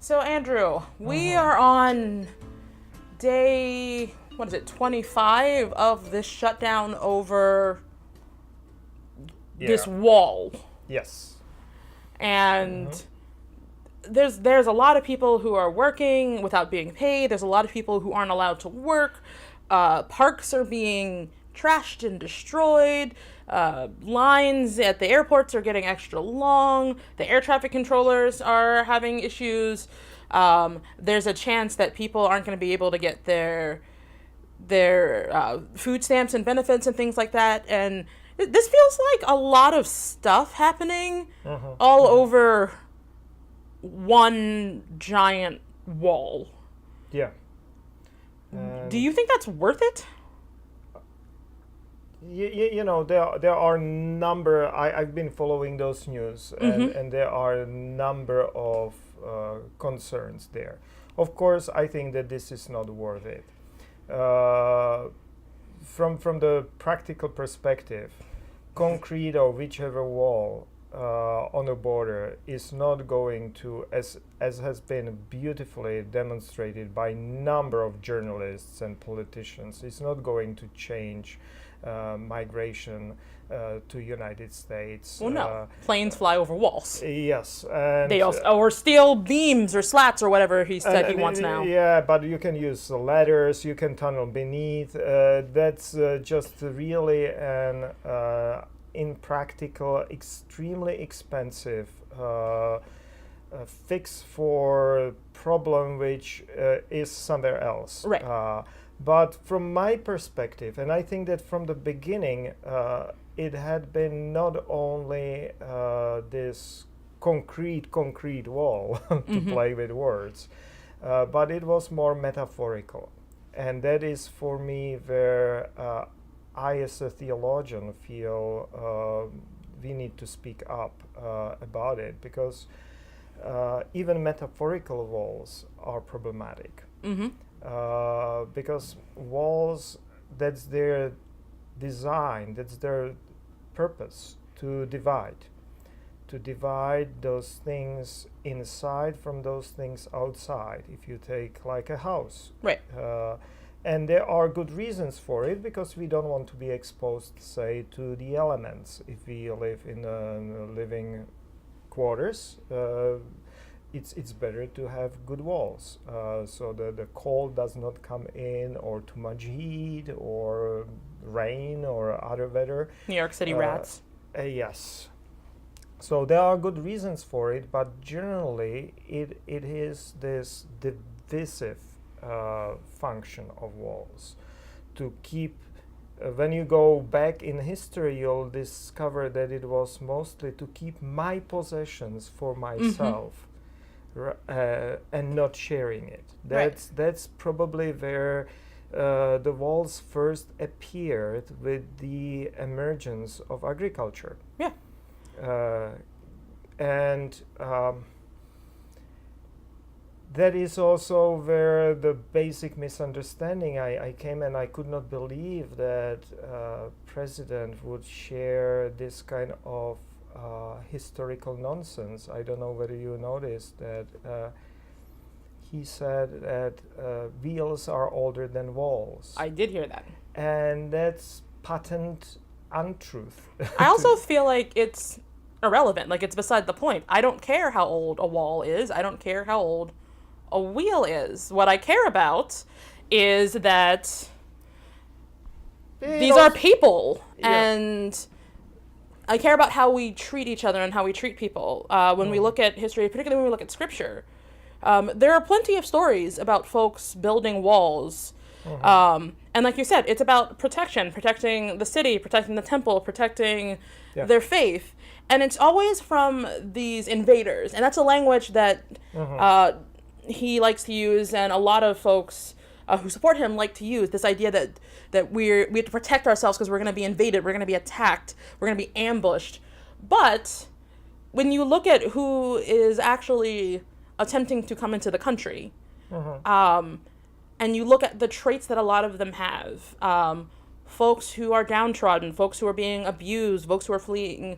So, Andrew, we are on day, 25 of this shutdown over this wall. Yes. And there's a lot of people who are working without being paid. There's a lot of people who aren't allowed to work. Parks are being trashed and destroyed. Lines at the airports are getting extra long. The air traffic controllers are having issues. There's a chance that people aren't going to be able to get their food stamps and benefits and things like that. And this feels like a lot of stuff happening all over one giant wall. Yeah. Do you think that's worth it? You know, there are a number. I've been following those news, and there are a number of concerns there. Of course, I think that this is not worth it. From the practical perspective, concrete or whichever wall on a border is not going to, as has been beautifully demonstrated by a number of journalists and politicians, it's not going to change migration to United States. Well, no. Planes fly over walls. Yes. And they also, or steel beams or slats or whatever he said he wants now. Yeah, but you can use ladders, you can tunnel beneath. That's just really an impractical, extremely expensive fix for a problem which is somewhere else. Right. But from my perspective, and I think that from the beginning, it had been not only this concrete wall, to play with words, but it was more metaphorical. And that is for me where I, as a theologian, feel we need to speak up about it, because even metaphorical walls are problematic. Because walls, that's their design, that's their purpose, to divide those things inside from those things outside. If you take like a house, right, and there are good reasons for it, because we don't want to be exposed, say, to the elements. If we live in living quarters, it's better to have good walls, so the cold does not come in, or too much heat, or rain, or other weather. New York City rats. Yes. So there are good reasons for it, but generally it is this divisive function of walls to keep. When you go back in history, you'll discover that it was mostly to keep my possessions for myself. And not sharing it. That's probably where the walls first appeared with the emergence of agriculture. Yeah. And that is also where the basic misunderstanding I came, and I could not believe that president would share this kind of historical nonsense. I don't know whether you noticed that he said that wheels are older than walls. I did hear that. And that's patent untruth. I also feel like it's irrelevant, like it's beside the point. I don't care how old a wall is. I don't care how old a wheel is. What I care about is that these are people, and I care about how we treat each other and how we treat people. When we look at history, particularly when we look at scripture, there are plenty of stories about folks building walls. And like you said, it's about protecting the city, protecting the temple, protecting their faith. And it's always from these invaders. And that's a language that he likes to use, and a lot of folks who support him like to use this idea that we have to protect ourselves because we're going to be invaded, we're going to be attacked, we're going to be ambushed. But when you look at who is actually attempting to come into the country, and you look at the traits that a lot of them have, folks who are downtrodden, folks who are being abused, folks who are fleeing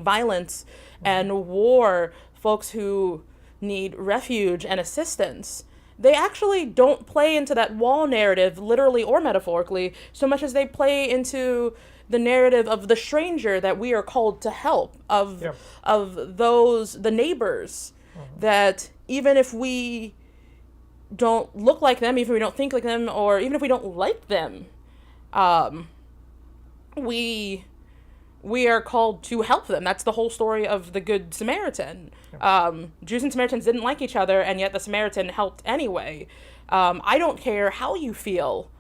violence and war, folks who need refuge and assistance, they actually don't play into that wall narrative, literally or metaphorically, so much as they play into the narrative of the stranger that we are called to help, of Yeah. the neighbors, that even if we don't look like them, even if we don't think like them, or even if we don't like them, we are called to help them. That's the whole story of the Good Samaritan. Jews and Samaritans didn't like each other, and yet the Samaritan helped anyway. I don't care how you feel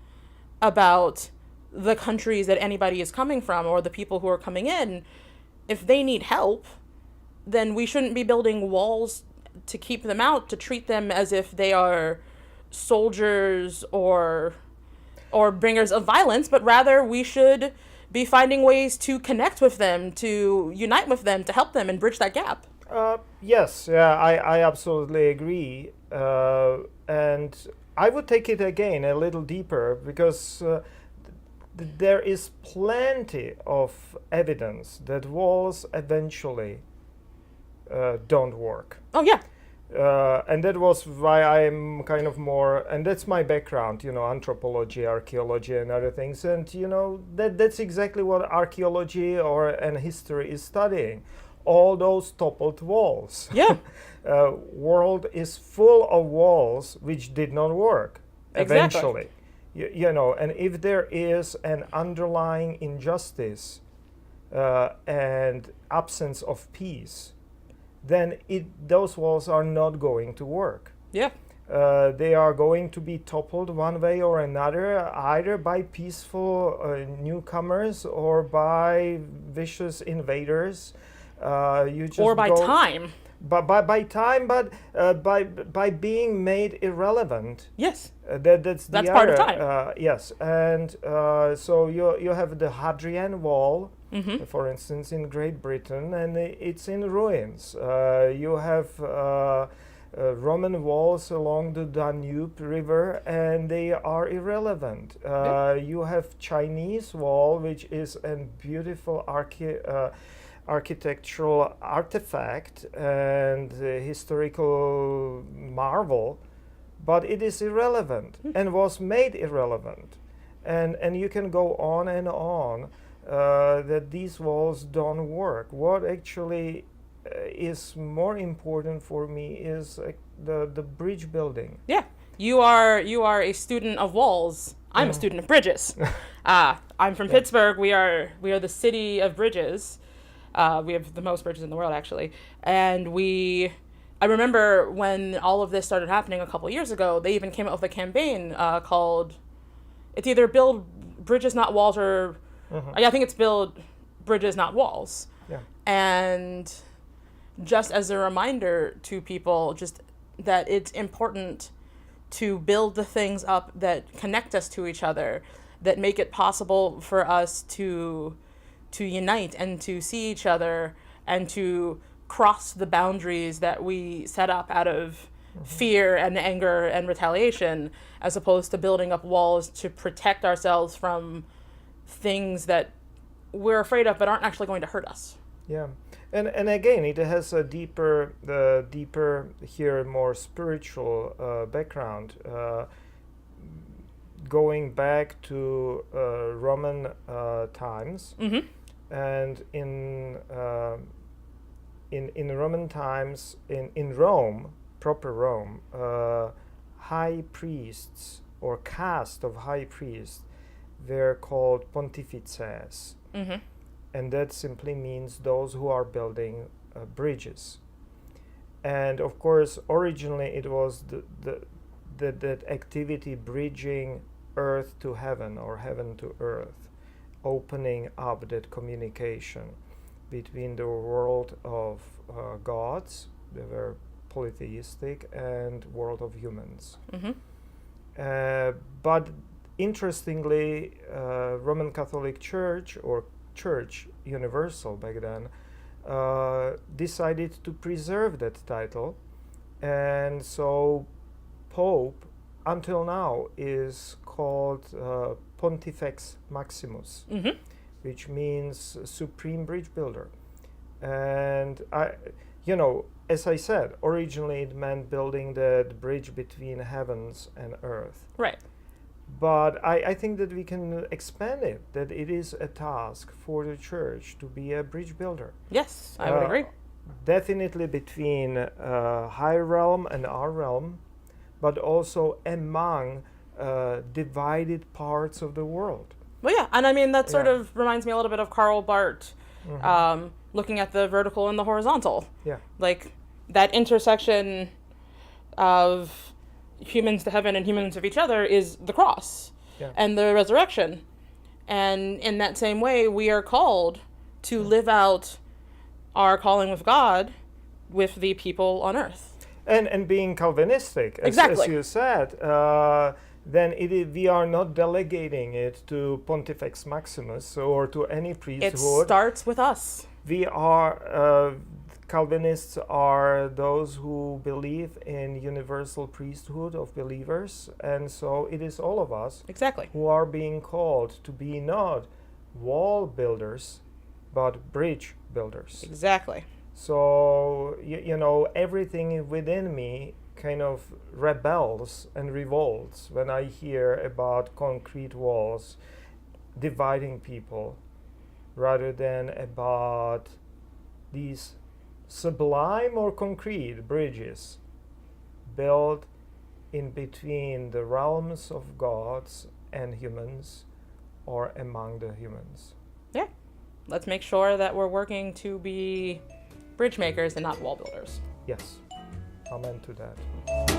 about the countries that anybody is coming from or the people who are coming in. If they need help, then we shouldn't be building walls to keep them out, to treat them as if they are soldiers or bringers of violence, but rather we should be finding ways to connect with them, to unite with them, to help them and bridge that gap. Yes, yeah, I absolutely agree. And I would take it again a little deeper, because there is plenty of evidence that walls eventually don't work. Oh, yeah. And that was why I'm kind of more, and that's my background, anthropology, archaeology, and other things. And that's exactly what archaeology and history is studying. All those toppled walls. Yeah. World is full of walls which did not work eventually. And if there is an underlying injustice and absence of peace, then those walls are not going to work. Yeah. They are going to be toppled one way or another, either by peaceful newcomers or by vicious invaders. Or by time. By time, but by being made irrelevant. Yes. That's part of time. Yes, and so you have the Hadrian Wall, for instance, in Great Britain, and it's in ruins. You have Roman walls along the Danube River, and they are irrelevant. You have Chinese wall, which is a beautiful architectural artifact and historical marvel, but it is irrelevant and was made irrelevant. And you can go on and on that these walls don't work. What actually is more important for me is the bridge building. Yeah. You are a student of walls. I'm a student of bridges. I'm from Pittsburgh. We are the city of bridges. We have the most bridges in the world, actually. And I remember when all of this started happening a couple years ago, they even came up with a campaign called, it's either Build Bridges Not Walls, or I think it's Build Bridges Not Walls. Yeah. And just as a reminder to people, just that it's important to build the things up that connect us to each other, that make it possible for us to unite and to see each other and to cross the boundaries that we set up out of fear and anger and retaliation, as opposed to building up walls to protect ourselves from things that we're afraid of but aren't actually going to hurt us. Yeah, and again, it has a deeper here, more spiritual background. Going back to Roman times, and in Roman times, in Rome, proper Rome, high priests or caste of high priests were called pontifices. And that simply means those who are building bridges. And of course, originally it was that activity bridging earth to heaven or heaven to earth, opening up that communication between the world of gods, they were polytheistic, and world of humans. But interestingly, Roman Catholic Church, or Church Universal back then, decided to preserve that title, and so Pope until now is called Pontifex Maximus, which means supreme bridge builder. And as I said, originally it meant building the bridge between heavens and earth. Right. But I think that we can expand it, that it is a task for the church to be a bridge builder. Yes, I would agree. Definitely between higher realm and our realm, but also among divided parts of the world. Well, yeah, and I mean, that sort Yeah. of reminds me a little bit of Karl Barth, looking at the vertical and the horizontal. Yeah. Like, that intersection of humans to heaven and humans of each other is the cross Yeah. and the resurrection. And in that same way, we are called to live out our calling with God with the people on earth. And being Calvinistic, as Exactly. you said, then we are not delegating it to Pontifex Maximus or to any It priesthood. starts with us. We are Calvinists are those who believe in universal priesthood of believers, and so it is all of us Exactly. who are being called to be not wall builders, but bridge builders. Exactly. So you know, everything within me kind of rebels and revolts when I hear about concrete walls dividing people, rather than about these sublime or concrete bridges built in between the realms of gods and humans, or among the humans. Yeah. Let's make sure that we're working to be bridge makers and not wall builders. Yes, amen to that.